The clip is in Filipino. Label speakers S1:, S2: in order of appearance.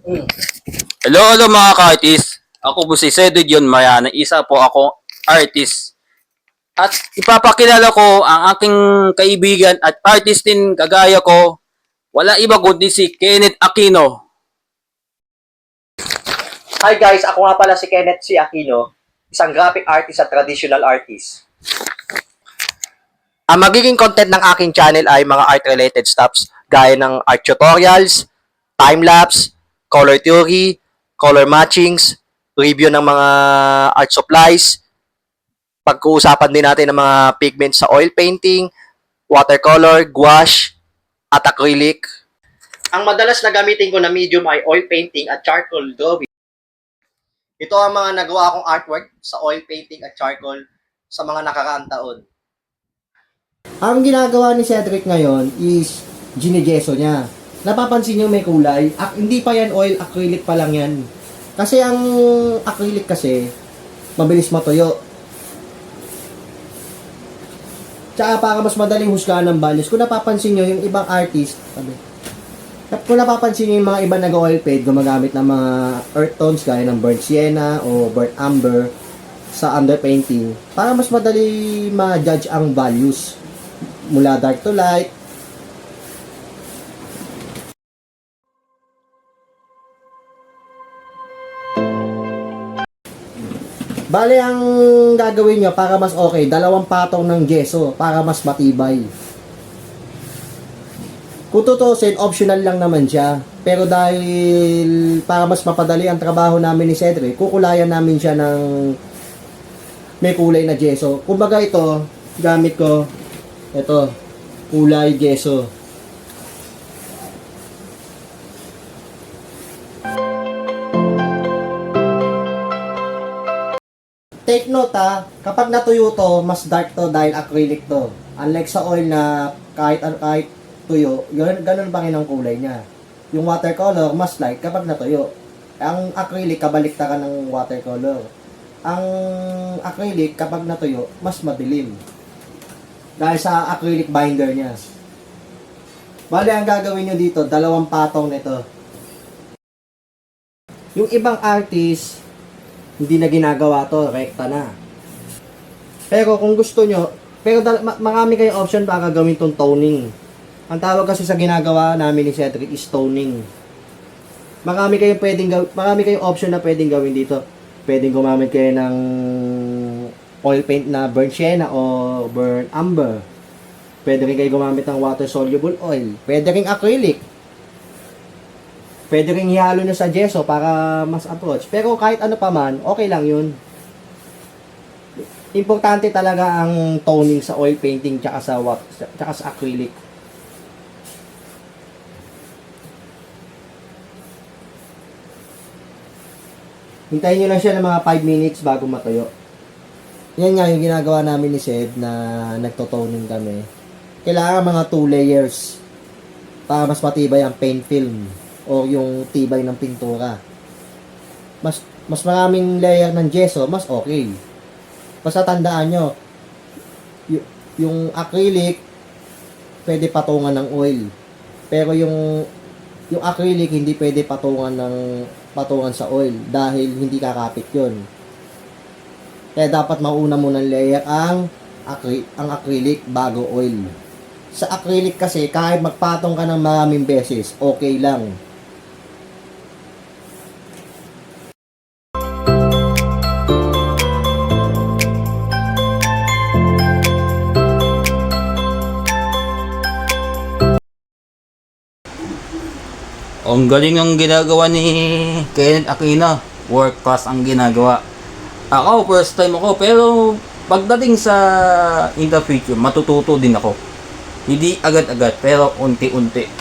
S1: Hello mga ka-artist. Ako po si Cedric Yon Mayana. Isa po ako artist. At ipapakilala ko ang aking kaibigan at artist din kagaya ko. Wala iba kundi si Kenneth Aquino.
S2: Hi guys, ako nga pala si Kenneth C. Aquino, isang graphic artist at traditional artist. Ang magiging content ng aking channel ay mga art-related stuffs gaya ng art tutorials, time-lapse, color theory, color matchings, review ng mga art supplies, pag-uusapan din natin ng mga pigments sa oil painting, watercolor, gouache, at acrylic. Ang madalas na gamitin ko na medium ay oil painting at charcoal drawing. Ito ang mga nagawa kong artwork sa oil painting at charcoal sa mga nakaraang taon.
S3: Ang ginagawa ni Cedric ngayon is ginigeso niya. Napapansin niyo may kulay. Hindi pa yan oil, acrylic pa lang yan. Kasi ang acrylic kasi, mabilis matuyo. Tsaka para mas madaling husgahan ng values. Kung napapansin niyo yung ibang artist, kung napapansin niyo yung mga iba nag-oil paint, gumagamit ng mga earth tones gaya ng burnt sienna o burnt amber sa underpainting para mas madali ma-judge ang values mula dark to light. Bale, ang gagawin nyo para mas okay, 2 patong ng gesso para mas matibay. Kung tutusin, optional lang naman siya. Pero dahil para mas mapadali ang trabaho namin ni Cedric, kukulayan namin siya ng may kulay na gesso. Kumbaga ito, gamit ko, ito, kulay gesso. Take note kapag natuyo to, mas dark to dahil acrylic to. Unlike sa oil na kahit tuyo, ganun pa rin ang kulay niya. Yung watercolor, mas light kapag natuyo. Ang acrylic, kabaliktaran ng watercolor. Ang acrylic, kapag natuyo, mas madilim. Dahil sa acrylic binder niya. Bale, ang gagawin nyo dito, 2 patong nito. Yung ibang artist, hindi na ginagawa to, rekta na. Pero kung gusto nyo, marami kayong option para gawin tong toning. Ang tawag kasi sa ginagawa namin ni Cedric is toning. Marami kayong option na pwedeng gawin dito. Pwedeng gumamit kayo ng oil paint na burnt sienna o burnt amber. Pwede rin kayo gumamit ng water soluble oil. Pwede rin acrylic. Pwede rin ihalo nyo sa gesso para mas approach. Pero kahit ano pa man, okay lang yun. Importante talaga ang toning sa oil painting tsaka sa acrylic. Hintayin nyo lang siya ng mga 5 minutes bago matuyo. Yan nga yung ginagawa namin ni Ced na nagtotoning kami. Kailangan mga 2 layers para mas matibay ang paint film o yung tibay ng pintura. Mas maraming layer ng gesso, mas okay. Basta tandaan nyo, yung acrylic, pwede patungan ng oil. Pero yung acrylic, hindi pwede patungan sa oil dahil hindi kakapit yun. Kaya dapat mauna muna layer ang acrylic bago oil. Sa acrylic kasi, kahit magpatong ka ng maraming beses, okay lang.
S1: Ang galing ng ginagawa ni Kenneth Aquino. Work class ang ginagawa. Ako, first time ako. Pero pagdating sa in the future, matututo din ako. Hindi agad-agad, pero unti-unti.